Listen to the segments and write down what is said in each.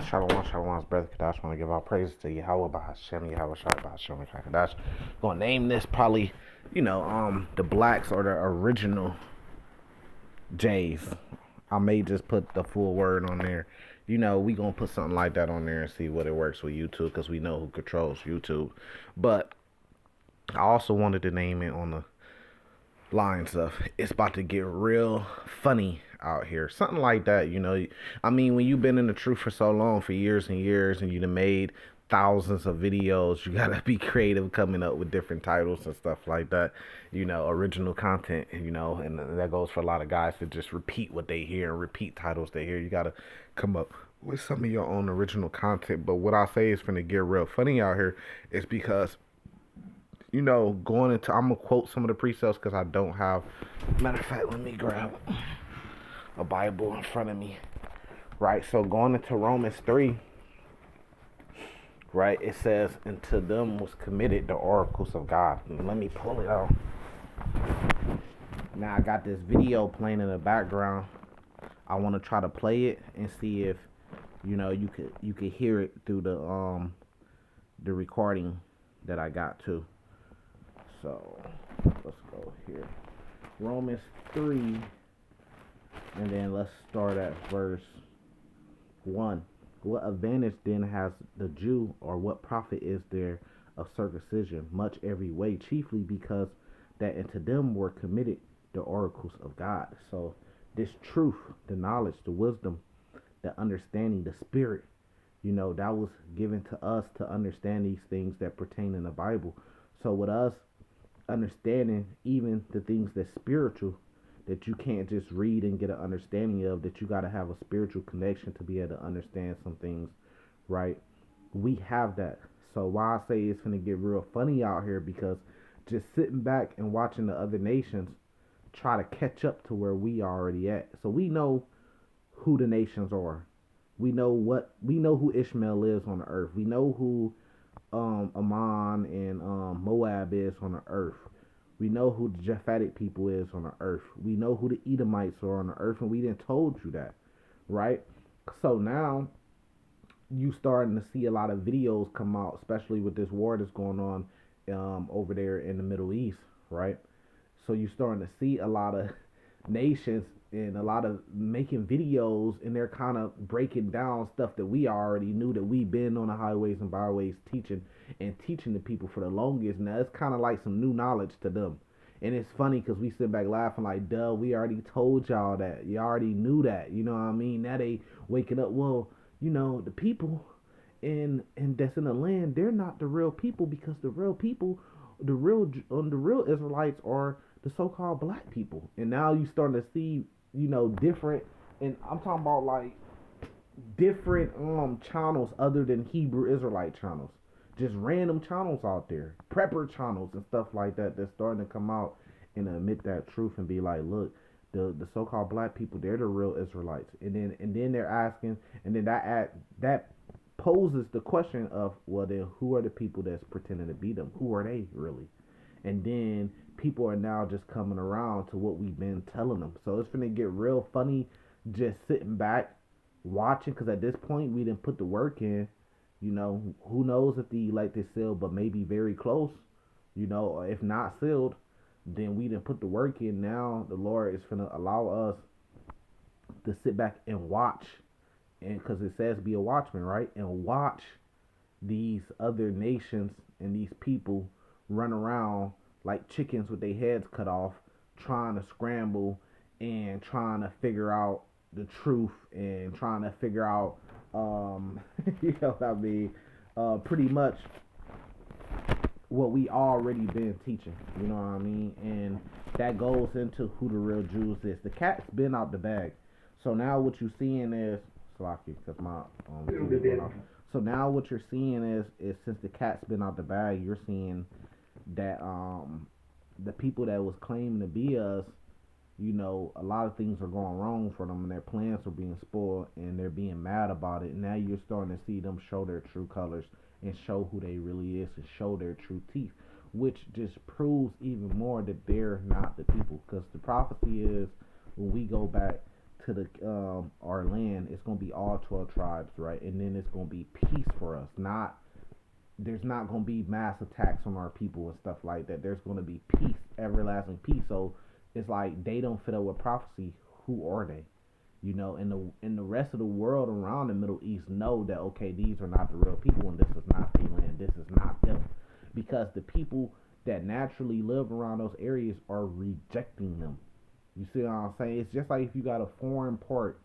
Shalom, Shalom's brother Kadash. Want to give all praises to Yahweh by Hashem, Yahweh Shai by Hashem, Kadash. Gonna name this probably, the blacks or the original J's. I may just put the full word on there. We gonna put something like that on there and see what it works with YouTube because we know who controls YouTube. But I also wanted to name it on the lines of it's about to get real funny out here, something like that. When you've been in the truth for so long, for years and years, and you've made thousands of videos, you gotta be creative coming up with different titles and stuff like that, original content, and that goes for a lot of guys that just repeat what they hear and repeat titles they hear. You gotta come up with some of your own original content. But what I say is gonna get real funny out here is because going into, I'm gonna quote some of the precepts because I don't have. Matter of fact, let me grab a Bible in front of me. Right, so going into Romans 3, right, it says, "And to them was committed the oracles of God." Let me pull it out. Now I got this video playing in the background. I want to try to play it and see if you could hear it through the recording that I got too. So let's go here. Romans 3, and then let's start at verse 1. "What advantage then has the Jew, or what profit is there of circumcision? Much every way, chiefly because that unto them were committed the oracles of God." So this truth, the knowledge, the wisdom, the understanding, the spirit, that was given to us to understand these things that pertain in the Bible. So with us understanding even the things that's spiritual, that you can't just read and get an understanding of, that you got to have a spiritual connection to be able to understand some things, right? We have that. So why I say it's going to get real funny out here, because just sitting back and watching the other nations try to catch up to where we are already at. So we know who the nations are. We know who Ishmael is on the earth. We know who Ammon and Moab is on the earth. We know who the Japhetic people is on the earth. We know who the Edomites are on the earth, and we didn't told you that, right? So now you starting to see a lot of videos come out, especially with this war that's going on over there in the Middle East, right? So you're starting to see a lot of nations and a lot of making videos, and they're kind of breaking down stuff that we already knew, that we've been on the highways and byways teaching the people for the longest. Now it's kind of like some new knowledge to them, and it's funny because we sit back laughing like, duh, we already told y'all that, you already knew that, you know what I mean? Now they waking up, well, the people in that's in the land, they're not the real people, because the real people, the real Israelites are the so-called black people. And now you starting to see different, and I'm talking about like different channels other than Hebrew Israelite channels, just random channels out there, prepper channels and stuff like that, that's starting to come out and admit that truth and be like, look, the so-called black people, they're the real Israelites. And then they're asking, and then that poses the question of, well, then who are the people that's pretending to be them? Who are they really? And then people are now just coming around to what we've been telling them. So it's gonna get real funny just sitting back watching, because at this point we didn't put the work in. Who knows if the elect is sealed, but maybe very close. Or if not sealed, then we didn't put the work in. Now the Lord is gonna allow us to sit back and watch, and because it says be a watchman, right? And watch these other nations and these people run around like chickens with their heads cut off, trying to scramble and trying to figure out the truth, and trying to figure out pretty much what we already been teaching, and that goes into who the real Jews is. The cat's been out the bag. So now what you're seeing is, Slocky, because my going off. So now what you're seeing is since the cat's been out the bag, you're seeing that the people that was claiming to be us, a lot of things are going wrong for them, and their plans are being spoiled, and they're being mad about it. And now you're starting to see them show their true colors and show who they really is, and show their true teeth, which just proves even more that they're not the people. Because the prophecy is, when we go back to the our land, it's gonna be all 12 tribes, right? And then it's gonna be peace for us. Not There's not gonna be mass attacks on our people and stuff like that. There's gonna be peace, everlasting peace. So it's like they don't fit up with prophecy. Who are they? You know, and the rest of the world around the Middle East know that okay, these are not the real people, and this is not their land. This is not them, because the people that naturally live around those areas are rejecting them. You see what I'm saying? It's just like if you got a foreign part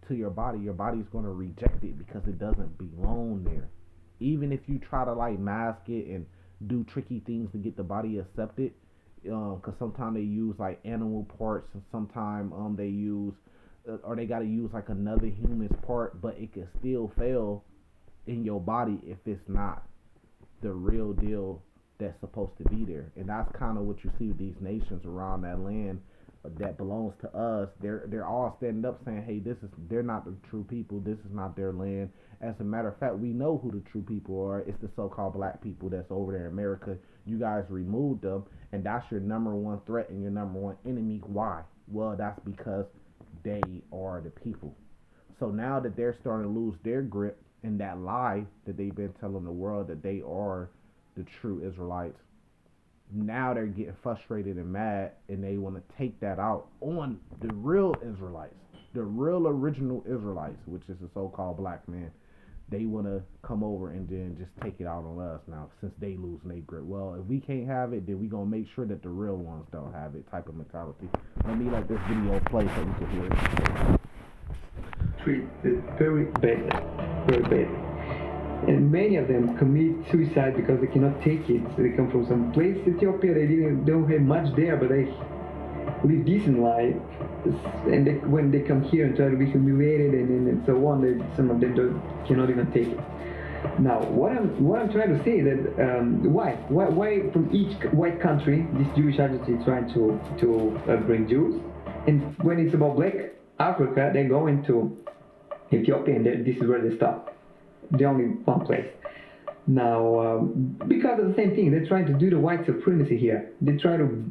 to your body's gonna reject it because it doesn't belong there. Even if you try to like mask it and do tricky things to get the body accepted, because sometimes they use like animal parts, and sometimes they use or they gotta use like another human's part, but it can still fail in your body if it's not the real deal that's supposed to be there. And that's kind of what you see with these nations around that land that belongs to us. They're all standing up saying, "Hey, this is they're not the true people. This is not their land." As a matter of fact, we know who the true people are. It's the so-called black people that's over there in America. You guys removed them, and that's your number one threat and your number one enemy. Why? Well, that's because they are the people. So now that they're starting to lose their grip and that lie that they've been telling the world that they are the true Israelites, now they're getting frustrated and mad, and they want to take that out on the real Israelites, the real original Israelites, which is the so-called black man. They want to come over and then just take it out on us now, since they losing their grip. Well, if we can't have it, then we gonna make sure that the real ones don't have it. Type of mentality. Let me let this video play so we can hear it. Treated very bad, very bad. And many of them commit suicide because they cannot take it. So they come from some place, Ethiopia, don't have much there, but they live decent life. And when they come here and try to be humiliated and so on, some of them cannot even take it. Now, what I'm trying to say is that why from each white country this Jewish agency is trying to bring Jews, and when it's about Black Africa, they go into Ethiopia, and this is where they stop. The only one place. Now, because of the same thing, they're trying to do the white supremacy here. They try to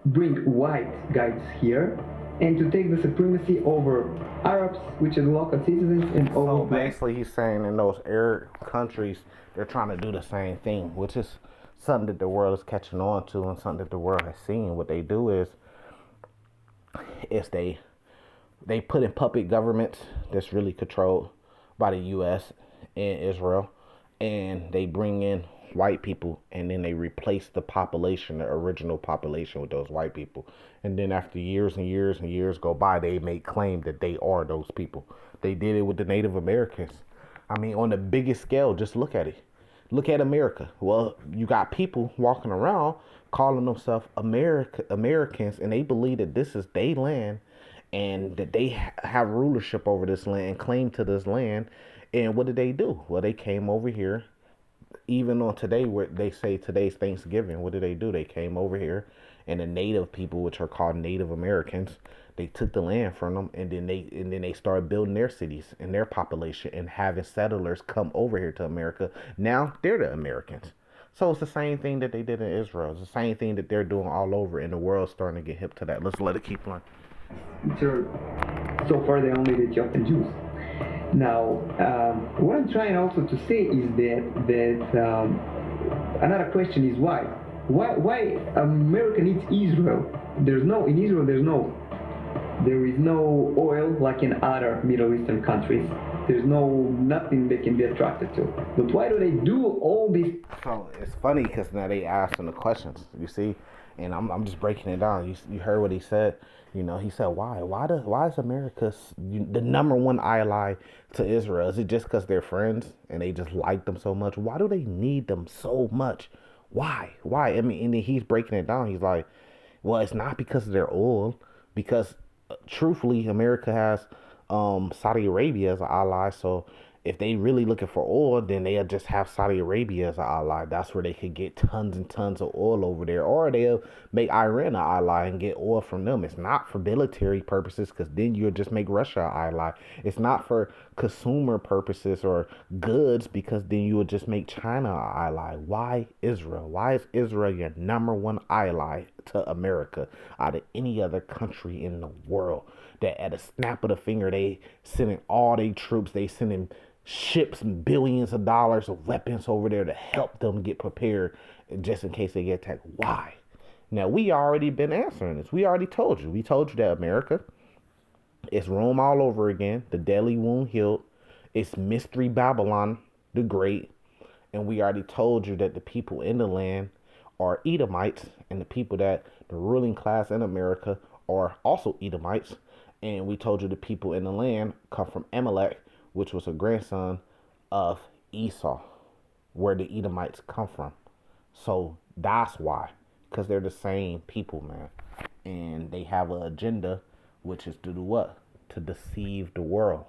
bring white guys here and to take the supremacy over Arabs, which are the local citizens, and over. So basically, he's saying in those Arab countries, they're trying to do the same thing, which is something that the world is catching on to, and something that the world has seen. What they do is they put in puppet governments that's really controlled by the U.S. and Israel, and they bring in white people, and then they replace the population, the original population, with those white people. And then after years and years and years go by, they make claim that they are those people. They did it with the Native Americans. I mean, on the biggest scale, just look at it. Look at America. Well, you got people walking around calling themselves Americans, and they believe that this is their land, and that they have rulership over this land and claim to this land. And what did they do? Well, they came over here. Even on today, where they say today's Thanksgiving, what did they do? They came over here, and the native people, which are called Native Americans, they took the land from them, and then they started building their cities and their population and having settlers come over here to America. Now they're the Americans. So it's the same thing that they did in Israel. It's the same thing that they're doing all over, and the world's starting to get hip to that. Let's let it keep on. So far, they're only the Ethiopian Jews. Now, what I'm trying also to say is that another question is why? Why America needs Israel? In Israel there is no oil like in other Middle Eastern countries. There's nothing they can be attracted to. But why do they do all this? So it's funny because now they asking the questions. You see, and I'm just breaking it down. You heard what he said. You know, he said, why is America the number one ally to Israel? Is it just because they're friends and they just like them so much? Why do they need them so much? Why? I mean, and then he's breaking it down. He's like, well, it's not because of their oil, because truthfully, America has Saudi Arabia as an ally. So if they really looking for oil, then they'll just have Saudi Arabia as an ally. That's where they could get tons and tons of oil over there. Or they'll make Iran an ally and get oil from them. It's not for military purposes, because then you'll just make Russia an ally. It's not for consumer purposes or goods, because then you would just make China an ally. Why Israel? Why is Israel your number one ally to America out of any other country in the world? that at a snap of the finger, they sending all their troops, they sending ships and billions of dollars of weapons over there to help them get prepared just in case they get attacked. Why? Now, we already been answering this. We already told you. We told you that America is Rome all over again. The deadly wound healed. It's Mystery Babylon the Great. And we already told you that the people in the land are Edomites, and the people that the ruling class in America are also Edomites. And we told you the people in the land come from Amalek, which was a grandson of Esau, where the Edomites come from. So that's why, because they're the same people, man. And they have an agenda, which is to do what? To deceive the world.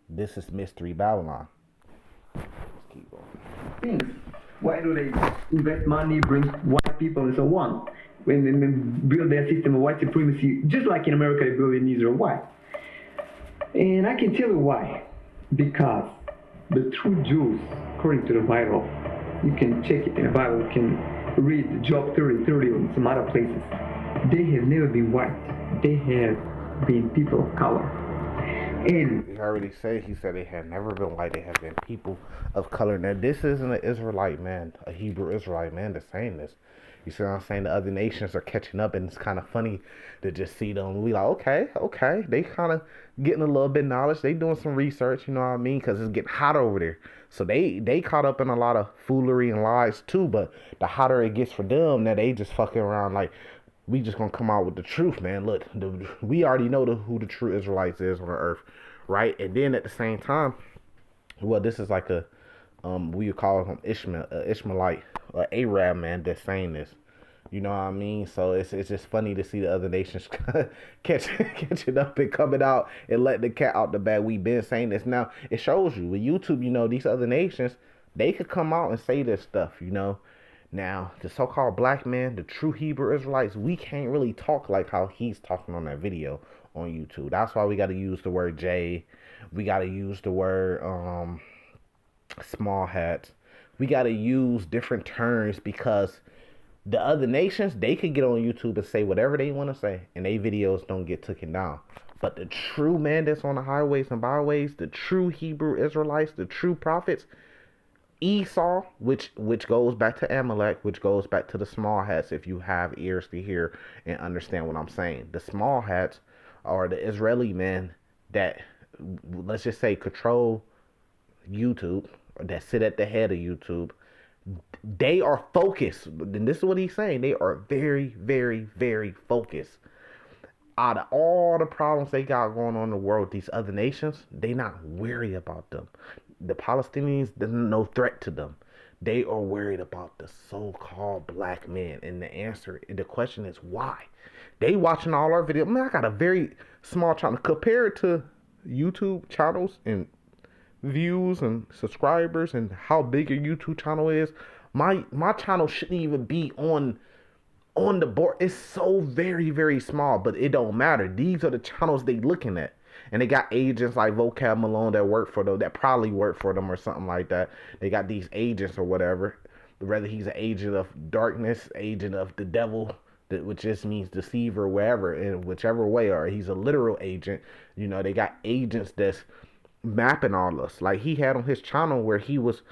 This is Mystery Babylon. Let's keep going. Things. Why do they invest money, bring white people and so on? When they build their system of white supremacy, just like in America, they build in Israel. Why? And I can tell you why. Because the true Jews, according to the Bible, you can check it in the Bible, you can read Job 30:30 and some other places. They have never been white. They have been people of color. And he already said, he said they had never been white, they have been people of color. Now, this isn't an Israelite man, a Hebrew Israelite man that's saying this. You see what I'm saying? The other nations are catching up, and it's kind of funny to just see them. We like, okay. They kind of getting a little bit of knowledge. They doing some research, you know what I mean? Because it's getting hot over there. So they caught up in a lot of foolery and lies too. But the hotter it gets for them, now they just fucking around like, we just gonna come out with the truth, man. Look, we already know who the true Israelites is on the earth, right? And then at the same time, well, this is like a we would call him Ishmaelite, Arab man that's saying this. You know what I mean? So it's just funny to see the other nations catching up and coming out and letting the cat out the bag. We've been saying this. Now it shows you with YouTube. You know, these other nations, they could come out and say this stuff. You know. Now, the so-called black man, the true Hebrew Israelites, we can't really talk like how he's talking on that video on YouTube. That's why we got to use the word J. We got to use the word small hats. We got to use different terms because the other nations, they could get on YouTube and say whatever they want to say, and their videos don't get taken down. But the true man that's on the highways and byways, the true Hebrew Israelites, the true prophets, Esau, which goes back to Amalek, which goes back to the small hats, if you have ears to hear and understand what I'm saying. The small hats are the Israeli men that, let's just say, control YouTube, or that sit at the head of YouTube. They are focused, and this is what he's saying, they are very, very, very focused. Out of all the problems they got going on in the world, these other nations, they not worried about them. The Palestinians, there's no threat to them. They are worried about the so-called black men. And the question is why? They watching all our videos. Man, I got a very small channel. Compared to YouTube channels and views and subscribers and how big a YouTube channel is, my channel shouldn't even be on the board. It's so very, very small, but it don't matter. These are the channels they looking at. And they got agents like Vocab Malone that work for them, that probably work for them or something like that. They got these agents or whatever. Whether he's an agent of darkness, agent of the devil, which just means deceiver, wherever, in whichever way, or he's a literal agent. You know, they got agents that's mapping all us. Like he had on his channel where he was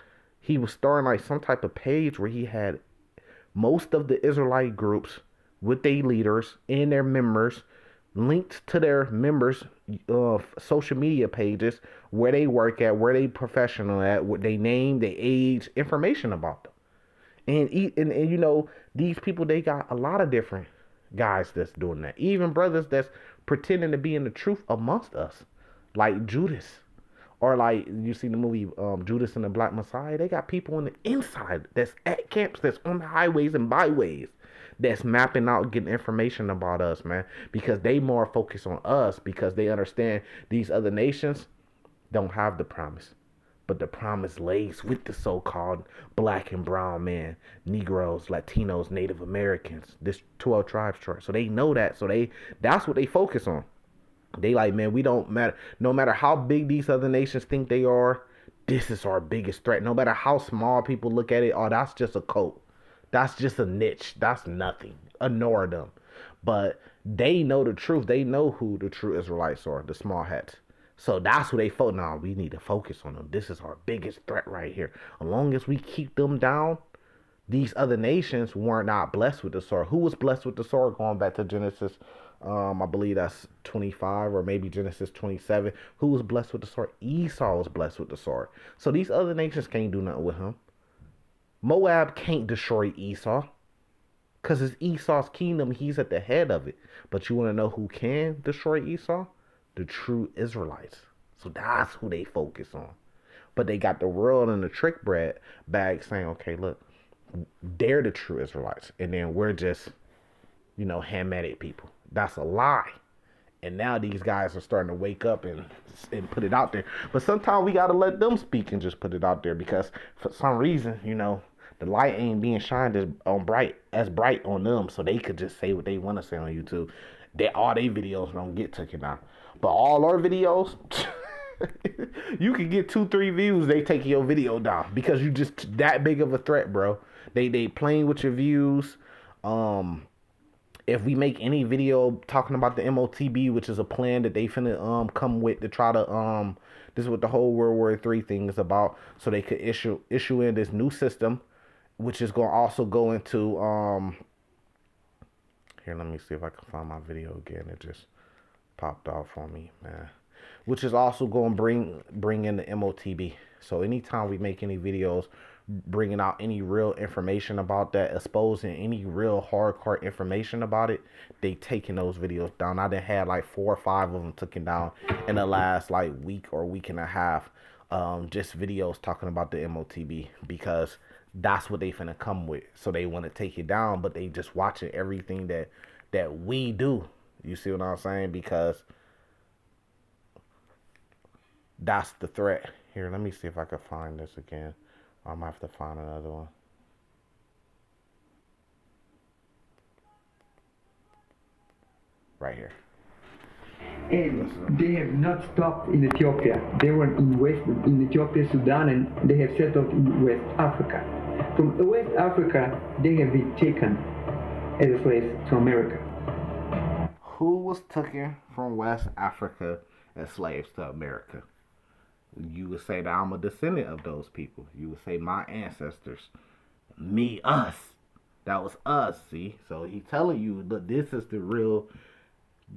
starting like some type of page where he had most of the Israelite groups with their leaders and their members linked to their members' social media pages, where they work at, where they professional at, what they name, their age, information about them. And you know, these people, they got a lot of different guys that's doing that. Even brothers that's pretending to be in the truth amongst us, like Judas. Or like you see the movie Judas and the Black Messiah. They got people on the inside that's at camps, that's on the highways and byways, that's mapping out, getting information about us, man. Because they more focused on us, because they understand these other nations don't have the promise. But the promise lays with the so-called black and brown man, Negroes, Latinos, Native Americans, this 12 tribes chart. So they know that. So that's what they focus on. They like, man, we don't matter. No matter how big these other nations think they are, this is our biggest threat. No matter how small people look at it, oh, that's just a cult. That's just a niche. That's nothing. Ignore them. But They know the truth. They know who the true Israelites are, the small hats. So that's who they focus. Now we need to focus on them. This is our biggest threat right here. As long as we keep them down, these other nations were not blessed with the sword. Who was blessed with the sword? Going back to Genesis, I believe that's 25 or maybe Genesis 27. Who was blessed with the sword? Esau was blessed with the sword. So these other nations can't do nothing with him. Moab can't destroy Esau because it's Esau's kingdom. He's at the head of it. But you want to know who can destroy Esau? The true Israelites. So that's who they focus on. But they got the world in the trick bag saying, okay, look, they're the true Israelites. And then we're just, Hamitic people. That's a lie. And now these guys are starting to wake up and put it out there. But sometimes we got to let them speak and just put it out there because for some reason, the light ain't being shined as bright on them, so they could just say what they want to say on YouTube. All their videos don't get taken down. But all our videos, you can get 2-3 views, they take your video down because you just that big of a threat, bro. They playing with your views. If we make any video talking about the MOTB, which is a plan that they finna come with to try to this is what the whole World War III thing is about, so they could issue in this new system, which is gonna also go into here, let me see if I can find my video again. It just popped off on me, man. Which is also going to bring in the MOTB. So anytime we make any videos bringing out any real information about that, exposing any real hardcore information about it, they taking those videos down. I done had like 4 or 5 of them taken down in the last like week or week and a half. Just videos talking about the MOTB because that's what they finna come with. So they want to take it down, but they just watching everything that we do. You see what I'm saying? Because that's the threat. Here, let me see if I can find this again. I'm gonna have to find another one. Right here. And they have not stopped in Ethiopia. They were in Ethiopia, Sudan, and they have settled in West Africa. From West Africa, they have been taken as slaves to America. Who was taken from West Africa as slaves to America? You would say that I'm a descendant of those people. You would say my ancestors. Me, us. That was us, see? So he's telling you that this is the real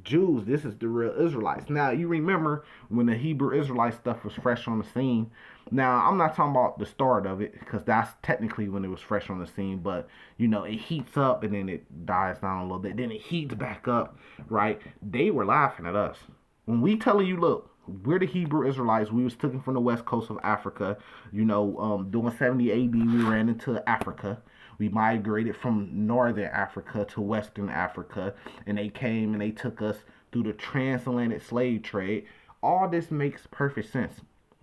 Jews. This is the real Israelites. Now, you remember when the Hebrew Israelite stuff was fresh on the scene. Now, I'm not talking about the start of it, because that's technically when it was fresh on the scene. But, it heats up and then it dies down a little bit. Then it heats back up, right? They were laughing at us. When we telling you, look, we're the Hebrew Israelites. We was taken from the west coast of Africa. During 70 AD, we ran into Africa. We migrated from northern Africa to western Africa. And they came and they took us through the transatlantic slave trade. All this makes perfect sense.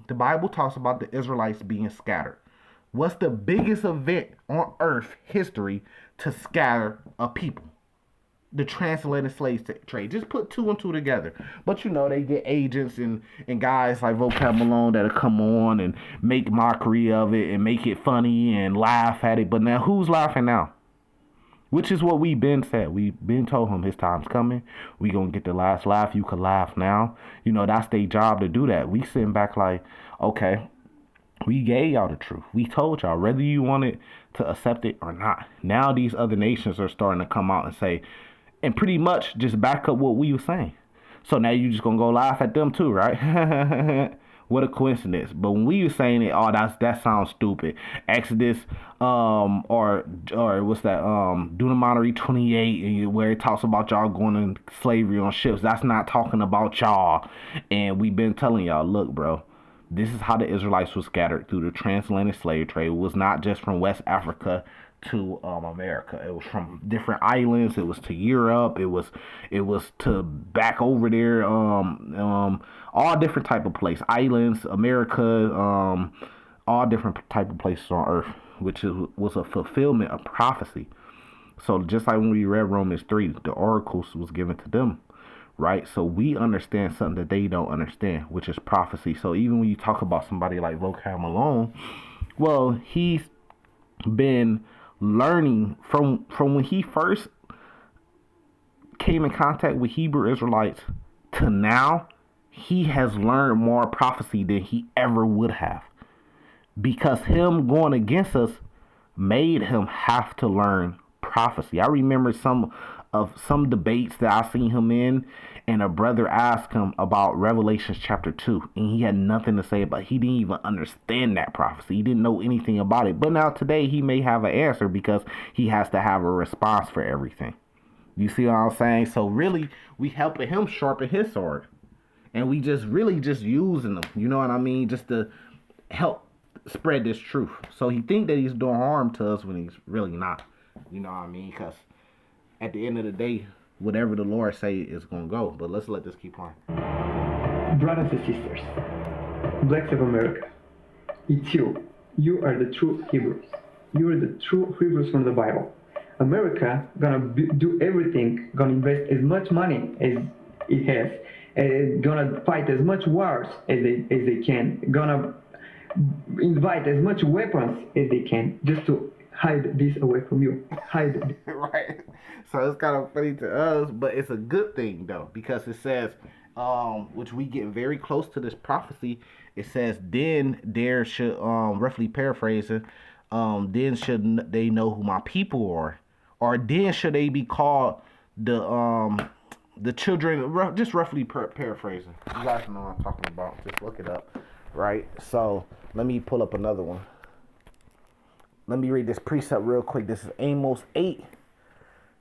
The Bible talks about the Israelites being scattered. What's the biggest event on earth history to scatter a people? The transatlantic slave trade. Just put 2 and 2 together. But they get agents and guys like Vocab Malone that'll come on and make mockery of it and make it funny and laugh at it. But now who's laughing now? Which is what we've been said. We've been told him his time's coming. We gonna get the last laugh. You can laugh now. That's their job to do that. We sitting back like, okay, we gave y'all the truth. We told y'all whether you wanted to accept it or not. Now these other nations are starting to come out and say, and pretty much just back up what we were saying. So now you just gonna go laugh at them too, right? What a coincidence. But when we were saying it, that sounds stupid. Exodus, or what's that? Deuteronomy 28, where it talks about y'all going in slavery on ships. That's not talking about y'all. And we've been telling y'all, look, bro. This is how the Israelites were scattered through the transatlantic slave trade. It was not just from West Africa to America. It was from different islands. It was to Europe. It was to back over there. All different type of place, islands, America, all different type of places on earth, which was a fulfillment of prophecy. So just like when we read Romans 3, the oracles was given to them. Right, so we understand something that they don't understand, which is prophecy. So even when you talk about somebody like Vocab Malone, well, he's been learning from when he first came in contact with Hebrew Israelites to now, he has learned more prophecy than he ever would have. Because him going against us made him have to learn prophecy. I remember some debates that I seen him in, and a brother asked him about Revelation chapter 2, and he had nothing to say about it. He didn't even understand that prophecy. He didn't know anything about it. But now today he may have an answer because he has to have a response for everything. You see what I'm saying? So really, we helping him sharpen his sword. And we just really just using them, you know what I mean? Just to help spread this truth. So he think that he's doing harm to us when he's really not. You know what I mean? Because at the end of the day, whatever the Lord say is going to go. But let's let this keep on. Brothers and sisters, blacks of America, it's you. You are the true Hebrews. You are the true Hebrews from the Bible. America gonna do everything, gonna invest as much money as it has, gonna fight as much wars as they can, gonna invite as much weapons as they can, just to hide this away from you. Hide it. Right. So it's kind of funny to us, but it's a good thing though, because it says, which we get very close to this prophecy. It says, then there should, roughly paraphrasing, then should they know who my people are, or then should they be called the children, just roughly paraphrasing. You guys know what I'm talking about. Just look it up, right? So let me pull up another one. Let me read this precept real quick. This is Amos 8,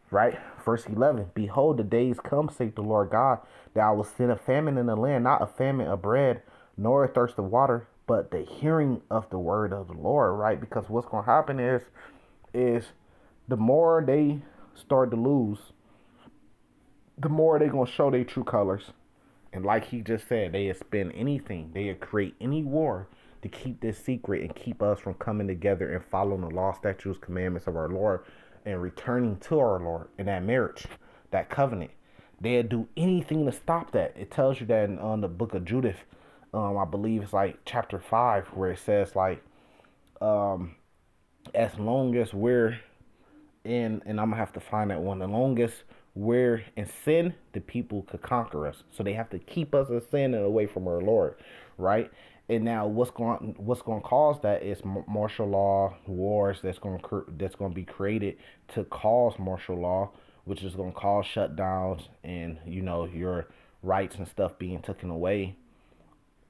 right? Verse 11. Behold, the days come, saith the Lord God, that I will send a famine in the land, not a famine of bread, nor a thirst of water, but the hearing of the word of the Lord, right? Because what's going to happen is the more they start to lose, the more they're going to show their true colors. And like he just said, they spend anything, they create any war to keep this secret and keep us from coming together and following the law, statutes, commandments of our Lord and returning to our Lord in that marriage, that covenant. They'll do anything to stop that. It tells you that in the book of Judith, I believe it's like chapter 5, where it says like, as long as we're in, and I'm gonna have to find that one, as long as we're in sin, the people could conquer us. So they have to keep us in sin and away from our Lord, right? And now what's going to cause that is martial law, wars that's going to be created to cause martial law, which is going to cause shutdowns and, you know, your rights and stuff being taken away.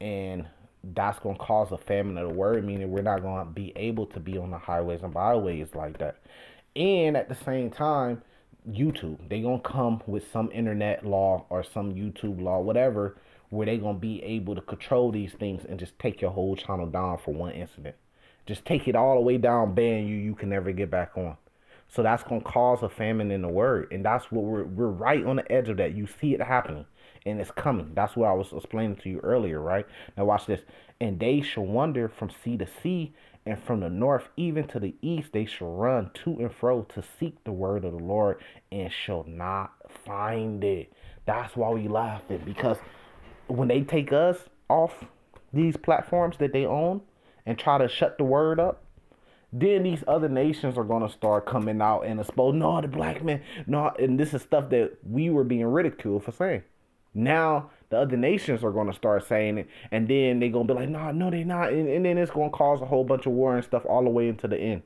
And that's going to cause a famine of the word, meaning we're not going to be able to be on the highways and byways like that. And at the same time, YouTube, they going to come with some internet law or some YouTube law, whatever, where they going to be able to control these things and just take your whole channel down for one incident. Just take it all the way down, ban you, you can never get back on. So that's going to cause a famine in the word. And that's what we're right on the edge of that. You see it happening and it's coming. That's what I was explaining to you earlier, right? Now watch this. And they shall wander from sea to sea, and from the north even to the east they shall run to and fro to seek the word of the Lord and shall not find it. That's why we laughing, because when they take us off these platforms that they own and try to shut the word up, then these other nations are going to start coming out and expose, no, the black man, no, and this is stuff that we were being ridiculed for saying. Now the other nations are going to start saying it, and then they're going to be like, no, they're not, and then it's going to cause a whole bunch of war and stuff all the way into the end.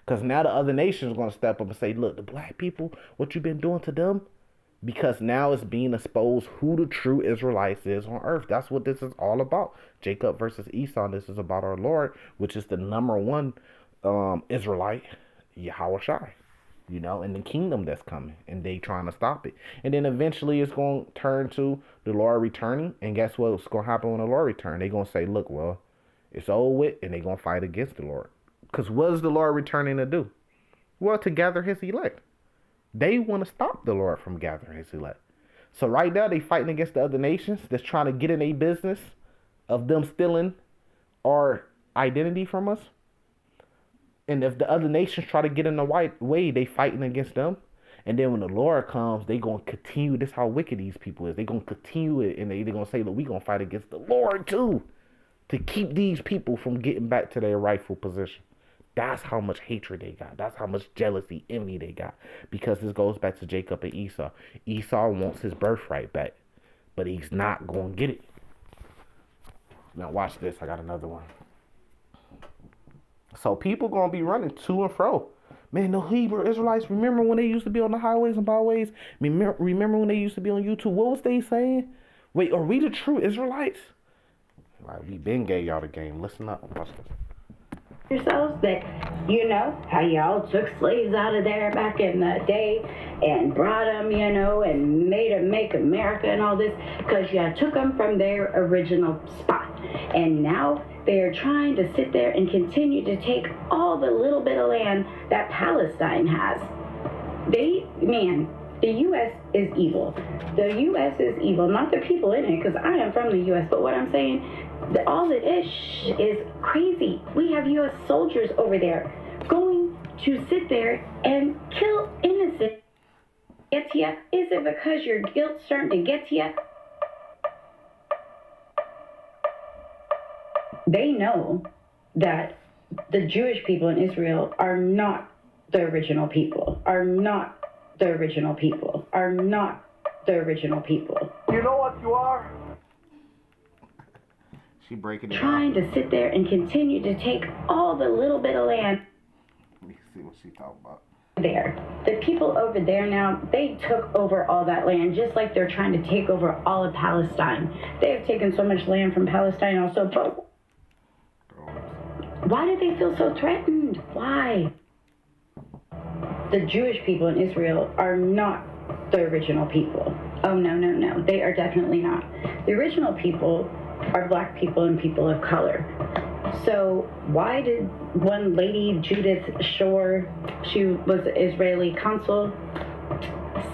Because now the other nations are going to step up and say, look, the black people, what you been doing to them? Because now it's being exposed who the true Israelites is on earth. That's what this is all about. Jacob versus Esau. This is about our Lord, which is the number one Israelite, Yahweh Shai, you know, and the kingdom that's coming, and they trying to stop it. And then eventually it's going to turn to the Lord returning. And guess what's going to happen when the Lord returns? They're going to say, look, well, it's over with, and they're going to fight against the Lord. Because what is the Lord returning to do? Well, to gather his elect. They want to stop the Lord from gathering his elect. So right now they fighting against the other nations that's trying to get in a business of them stealing our identity from us. And if the other nations try to get in the right way, they fighting against them. And then when the Lord comes, they going to continue. This is how wicked these people is. They going to continue it, and they're going to say, look, we going to fight against the Lord too, to keep these people from getting back to their rightful position. That's how much hatred they got. That's how much jealousy, envy they got. Because this goes back to Jacob and Esau. Esau wants his birthright back, but he's not going to get it. Now watch this. I got another one. So people going to be running to and fro. Man, the Hebrew Israelites, remember when they used to be on the highways and byways? Remember when they used to be on YouTube? What was they saying? Wait, are we the true Israelites? Like, we been gave y'all the game. Listen up. Watch this. Yourselves that how y'all took slaves out of there back in the day and brought them, and made them make America and all this because you took them from their original spot. And now they're trying to sit there and continue to take all the little bit of land that Palestine has. The U.S. is evil. The U.S. is evil, not the people in it, because I am from the U.S., but what I'm saying, all it is crazy. We have U.S. soldiers over there going to sit there and kill innocent. Get to you? Is it because your guilt's starting to get to you? They know that the Jewish people in Israel are not the original people, are not the original people, are not the original people. You know what you are? She breaking it Trying down. to sit there and continue to take all the little bit of land. Let me see what she talking about. There. The people over there now, they took over all that land just like they're trying to take over all of Palestine. They have taken so much land from Palestine also, but why do they feel so threatened? Why? The Jewish people in Israel are not the original people. Oh, no. They are definitely not. The original people are black people and people of color. So why did one lady, Judith Shore, she was the Israeli consul,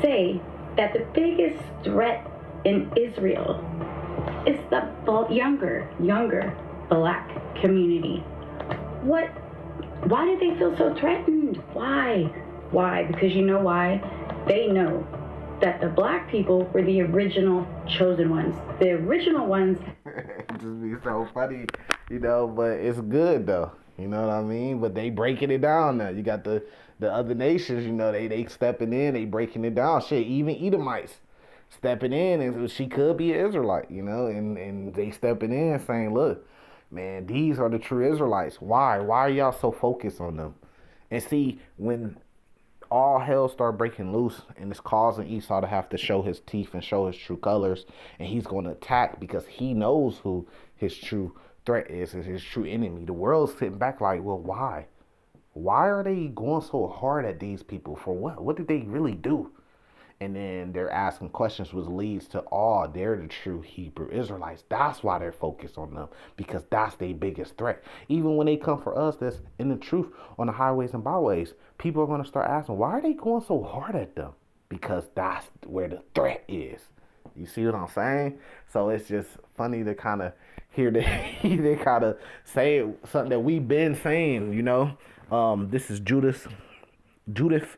say that the biggest threat in Israel is the younger black community? Why do they feel so threatened? Why? Because you know why? They know that the black people were the original chosen ones. The original ones. It just be so funny, but it's good though. You know what I mean? But they breaking it down now. You got the other nations, they stepping in, they breaking it down. Shit, even Edomites stepping in, and she could be an Israelite, and they stepping in saying, look, man, these are the true Israelites. Why? Why are y'all so focused on them? And see, when all hell start breaking loose and it's causing Esau to have to show his teeth and show his true colors, and he's going to attack because he knows who his true threat is his true enemy. The world's sitting back like, well, why? Why are they going so hard at these people? For what? What did they really do? And then they're asking questions, which leads to, they're the true Hebrew Israelites. That's why they're focused on them, because that's their biggest threat. Even when they come for us, that's in the truth on the highways and byways, people are going to start asking, why are they going so hard at them? Because that's where the threat is. You see what I'm saying? So it's just funny to kind of hear they kind of say something that we've been saying, This is Judith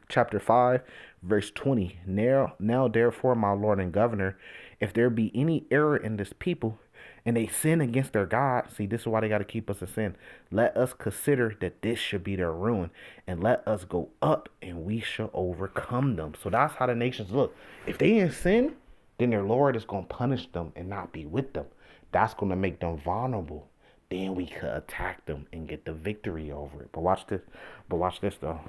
chapter 5, verse 20. Now therefore, my Lord and Governor, if there be any error in this people, and they sin against their God, see, this is why they got to keep us in sin. Let us consider that this should be their ruin, and let us go up, and we shall overcome them. So that's how the nations look. If they in sin, then their Lord is going to punish them and not be with them. That's going to make them vulnerable. Then we could attack them and get the victory over it. But watch this though.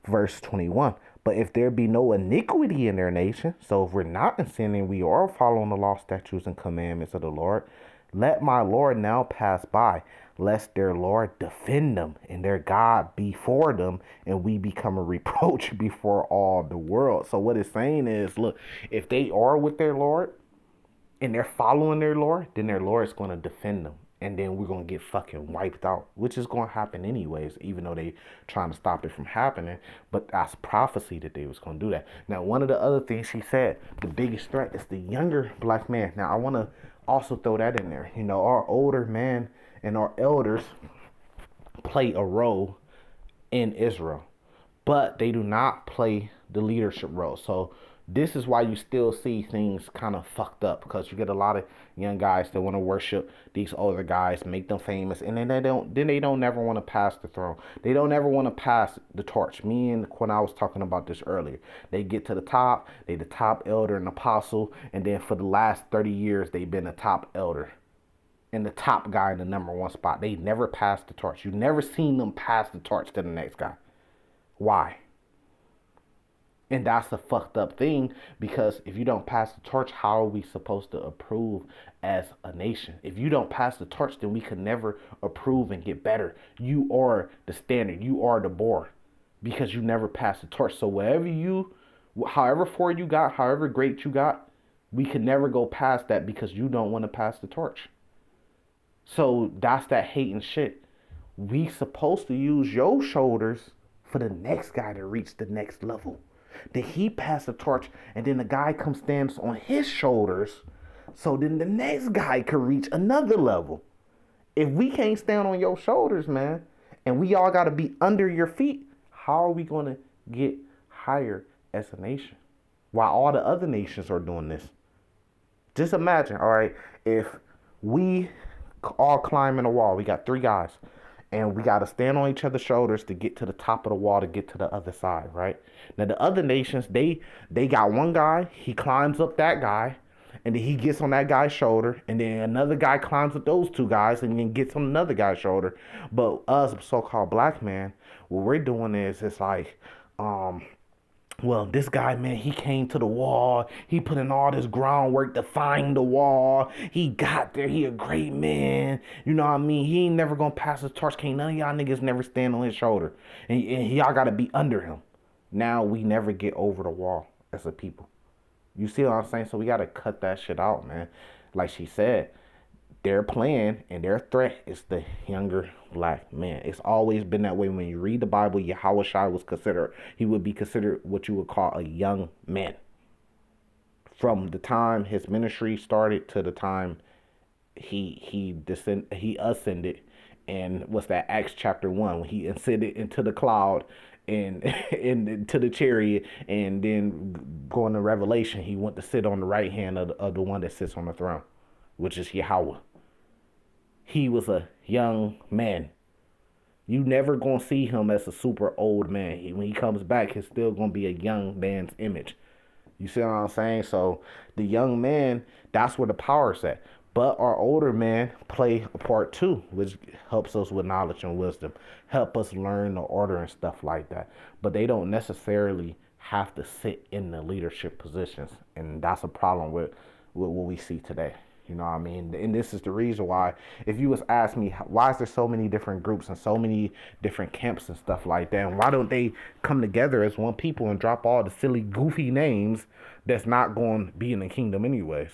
Verse 21. But if there be no iniquity in their nation, so if we're not in sin and we are following the law, statutes, and commandments of the Lord, let my Lord now pass by, lest their Lord defend them and their God be for them, and we become a reproach before all the world. So what it's saying is, look, if they are with their Lord and they're following their Lord, then their Lord is going to defend them. And then we're going to get fucking wiped out, which is going to happen anyways, even though they trying to stop it from happening. But that's prophecy that they was going to do that. Now, one of the other things she said, the biggest threat is the younger black man. Now, I want to also throw that in there. Our older man and our elders play a role in Israel, but they do not play the leadership role. So This is why you still see things kind of fucked up, because you get a lot of young guys that want to worship these older guys, make them famous, and then they don't never want to pass the throne. They don't ever want to pass the torch. Me and when I was talking about this earlier, they get to the top, they the top elder and apostle, and then for the last 30 years they've been the top elder and the top guy in the number one spot. They never pass the torch. You never seen them pass the torch to the next guy. Why? And that's a fucked up thing, because if you don't pass the torch, how are we supposed to approve as a nation? If you don't pass the torch, then we can never approve and get better. You are the standard. You are the bar, because you never pass the torch. So however far you got, however great you got, we can never go past that because you don't want to pass the torch. So that's that hating shit. We supposed to use your shoulders for the next guy to reach the next level. Then he passed the torch, and then the guy comes stands on his shoulders, so then the next guy could reach another level. If we can't stand on your shoulders, man, and we all got to be under your feet, how are we going to get higher as a nation while all the other nations are doing this? Just imagine, all right, if we all climbing a wall, we got 3 guys, and we got to stand on each other's shoulders to get to the top of the wall to get to the other side, right? Now, the other nations, they got one guy, he climbs up that guy, and then he gets on that guy's shoulder, and then another guy climbs up those 2 guys, and then gets on another guy's shoulder. But us, so-called black man, what we're doing is, it's like, well, this guy, man, he came to the wall. He put in all this groundwork to find the wall. He got there. He a great man. You know what I mean? He ain't never gonna pass the torch. Can't none of y'all niggas never stand on his shoulder. And y'all gotta be under him. Now we never get over the wall as a people. You see what I'm saying? So we gotta cut that shit out, man. Like she said, their plan and their threat is the younger black man. It's always been that way. When you read the Bible, Yahushua he would be considered what you would call a young man. From the time his ministry started to the time he ascended, and what's that, Acts chapter 1, when he ascended into the cloud and into the chariot, and then going to Revelation, he went to sit on the right hand of the one that sits on the throne, which is Yahweh. He was a young man. You never gonna see him as a super old man. When he comes back, he's still gonna be a young man's image. You see what I'm saying? So the young man, that's where the power's at. But our older men play a part too, which helps us with knowledge and wisdom, help us learn the order and stuff like that. But they don't necessarily have to sit in the leadership positions, and that's a problem with what we see today. You know what I mean? And this is the reason why, if you was ask me, why is there so many different groups and so many different camps and stuff like that? And why don't they come together as one people and drop all the silly, goofy names that's not going to be in the kingdom anyways?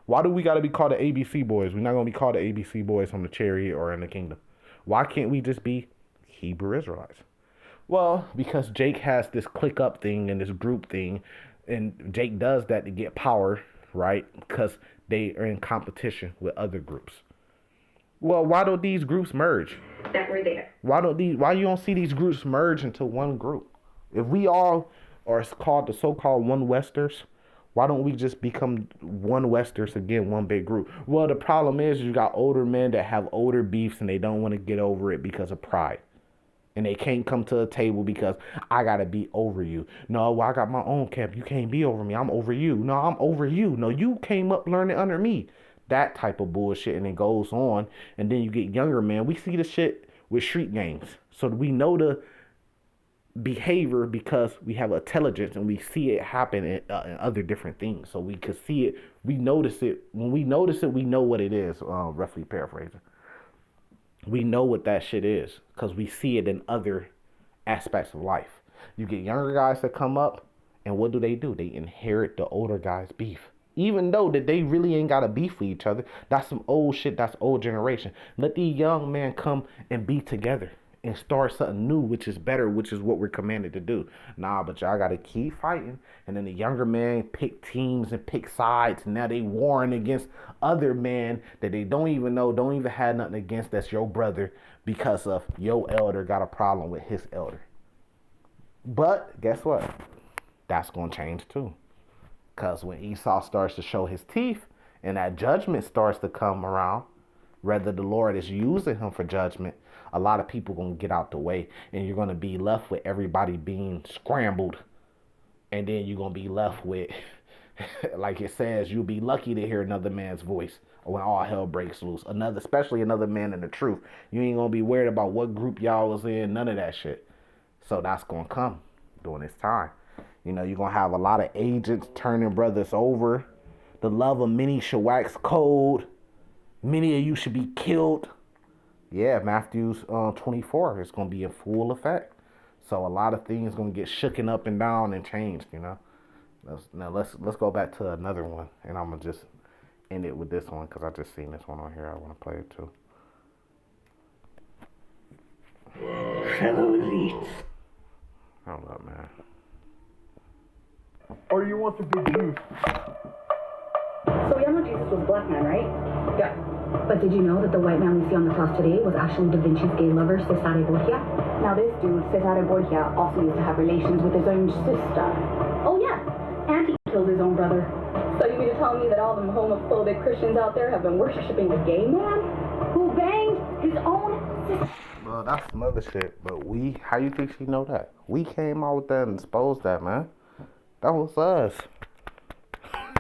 Why do we got to be called the ABC boys? We're not going to be called the ABC boys from the chariot or in the kingdom. Why can't we just be Hebrew Israelites? Well, because Jake has this click up thing and this group thing, and Jake does that to get power, right? Because they are in competition with other groups. Well, why don't these groups merge? That were there. Why you don't see these groups merge into one group? If we all are called the so-called one Westers, why don't we just become one Westers again, one big group? Well, the problem is you got older men that have older beefs and they don't want to get over it because of pride. And they can't come to a table because I got to be over you. No, well, I got my own camp. You can't be over me. I'm over you. No, I'm over you. No, you came up learning under me. That type of bullshit. And it goes on. And then you get younger, man. We see the shit with street gangs. So we know the behavior because we have intelligence and we see it happen in other different things. So we could see it. We notice it. When we notice it, we know what it is. Roughly paraphrasing. We know what that shit is because we see it in other aspects of life. You get younger guys that come up, and what do? They inherit the older guys' beef. Even though that they really ain't got a beef with each other. That's some old shit. That's old generation. Let these young men come and be together and start something new, which is better, which is what we're commanded to do. Nah, but y'all gotta keep fighting. And then the younger men pick teams and pick sides. And now they warring against other men that they don't even know, don't even have nothing against, that's your brother, because of your elder got a problem with his elder. But guess what? That's gonna change too. Because when Esau starts to show his teeth and that judgment starts to come around, whether the Lord is using him for judgment, a lot of people going to get out the way. And you're going to be left with everybody being scrambled. And then you're going to be left with, like it says, you'll be lucky to hear another man's voice when all hell breaks loose. Especially another man in the truth. You ain't going to be worried about what group y'all was in, none of that shit. So that's going to come during this time. You know, you're going to have a lot of agents turning brothers over. The love of many shall wax cold. Many of you should be killed. Yeah, Matthew 24 is going to be in full effect. So a lot of things going to get shooken up and down and changed, you know. Let's go back to another one. And I'm going to just end it with this one because I just seen this one on here. I want to play it too. Fellow elites. Hold up, man. Or you want to be Jews? So we all know Jesus was a black man, right? Yeah. But did you know that the white man we see on the cross today was actually Da Vinci's gay lover, Cesare Borgia? Now this dude, Cesare Borgia, also used to have relations with his own sister. Oh yeah, and he killed his own brother. So you mean to tell me that all the homophobic Christians out there have been worshiping the gay man who banged his own sister? Well, that's some other shit. But how you think she know that? We came out with that and exposed that, man. That was us.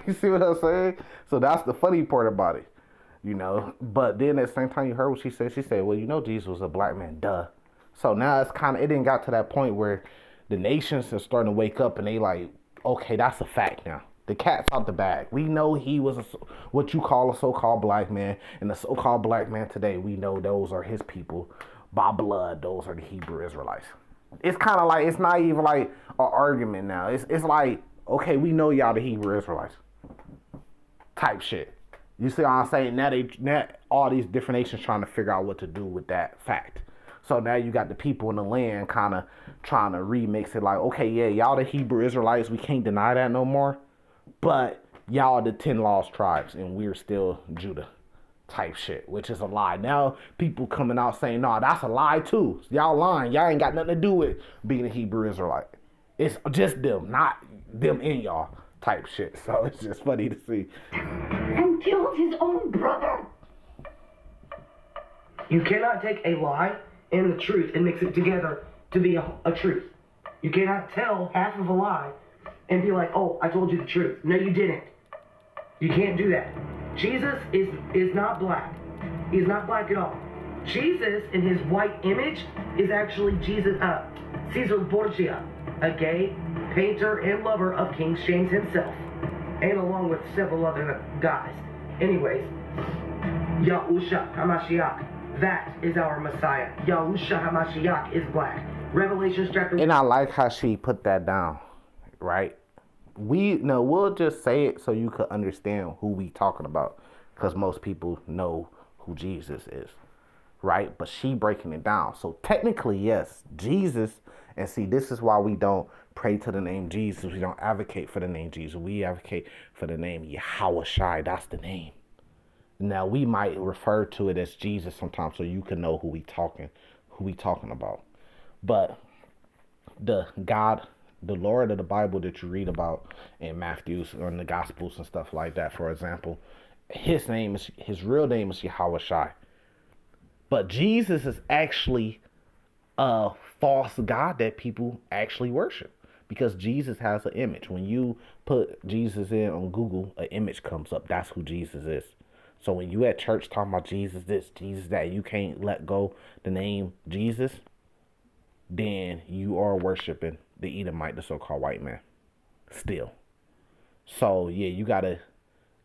You see what I'm saying? So that's the funny part about it, you know. But then at the same time, you heard what she said. She said, well, you know, Jesus was a black man, duh. So now it didn't got to that point where the nations are starting to wake up and they like, okay, that's a fact now. The cat's out the bag. We know he was what you call a so-called black man. And the so-called black man today, we know those are his people. By blood, those are the Hebrew Israelites. It's kind of like, it's not even like an argument now. It's like, okay, we know y'all the Hebrew Israelites. Type shit. You see what I'm saying? Now all these different nations trying to figure out what to do with that fact. So now you got the people in the land kind of trying to remix it like, okay, yeah, y'all the Hebrew Israelites. We can't deny that no more. But y'all the 10 lost tribes and we're still Judah. Type shit, which is a lie. Now people coming out saying, no, that's a lie too. Y'all lying. Y'all ain't got nothing to do with being a Hebrew Israelite. It's just them, not them in y'all type shit. So it's just funny to see. And killed his own brother. You cannot take a lie and the truth and mix it together to be a truth. You cannot tell half of a lie and be like, oh, I told you the truth. No, you didn't. You can't do that. Jesus is not black. He's not black at all. Jesus, in his white image, is actually Caesar Borgia, a gay painter and lover of King James himself, and along with several other guys. Anyways, Yahusha HaMashiach, that is our Messiah. Yahusha HaMashiach is black. Revelations chapter... And I like how she put that down, right? We'll just say it so you could understand who we talking about, because most people know who Jesus is, right? But she breaking it down. So technically, yes, Jesus, and see, this is why we don't pray to the name Jesus. We don't advocate for the name Jesus. We advocate for the name Yahawashi. That's the name. Now we might refer to it as Jesus sometimes, so you can know who we talking about. But the God, the Lord of the Bible that you read about in Matthew or in the Gospels and stuff like that, for example, his real name is Yahawashi. But Jesus is actually a false God that people actually worship, because Jesus has an image. When you put Jesus in on Google, an image comes up. That's who Jesus is. So when you at church talking about Jesus this, Jesus that, you can't let go the name Jesus, then you are worshiping the Edomite, the so-called white man, still. So yeah, you gotta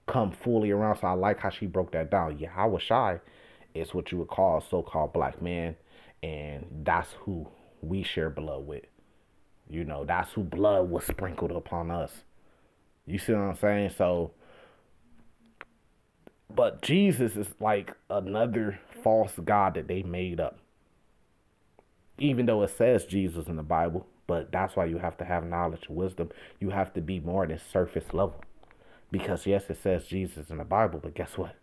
come fully around. So I like how she broke that down. Yahawashi is what you would call a so-called black man, and that's who we share blood with. You know, that's who blood was sprinkled upon us. You see what I'm saying? So, but Jesus is like another false god that they made up. Even though it says Jesus in the Bible, but that's why you have to have knowledge and wisdom. You have to be more than surface level. Because yes, it says Jesus in the Bible, but guess what?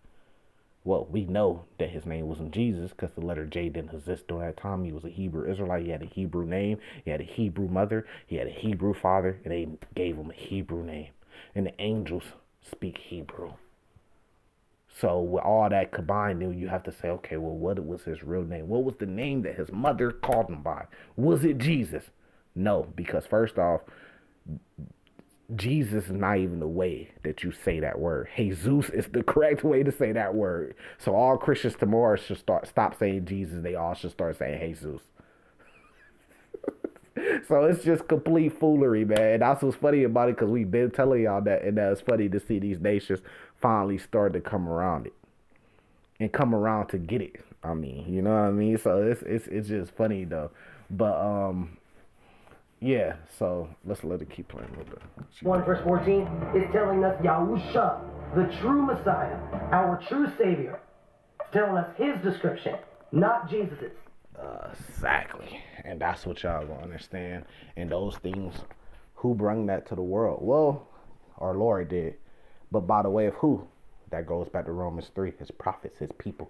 Well, we know that his name wasn't Jesus because the letter J didn't exist during that time. He was a Hebrew Israelite. He had a Hebrew name. He had a Hebrew mother. He had a Hebrew father. And they gave him a Hebrew name. and the angels speak Hebrew. So with all that combined, then you have to say, okay, well, what was his real name? What was the name that his mother called him by? Was it Jesus? No, because first off, Jesus is not even the way that you say that word. Jesus is the correct way to say that word. So all Christians tomorrow should stop saying Jesus. They all should start saying Jesus. So it's just complete foolery, man. And that's what's funny about it, because we've been telling y'all that, and that's funny to see these nations finally start to come around it and come around to get it. I mean, you know what I mean? So it's just funny though. But yeah. So let's let it keep playing a little bit. 1 verse 14 is telling us Yahusha, the true Messiah, our true Savior. It's telling us his description, not Jesus's. Exactly. And that's what y'all gonna understand. And those things, who brought that to the world? Well, our Lord did. But by the way of who? That goes back to Romans 3, his prophets, his people.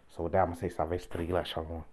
So with that, I'm gonna say salvation to the elect. Shalom.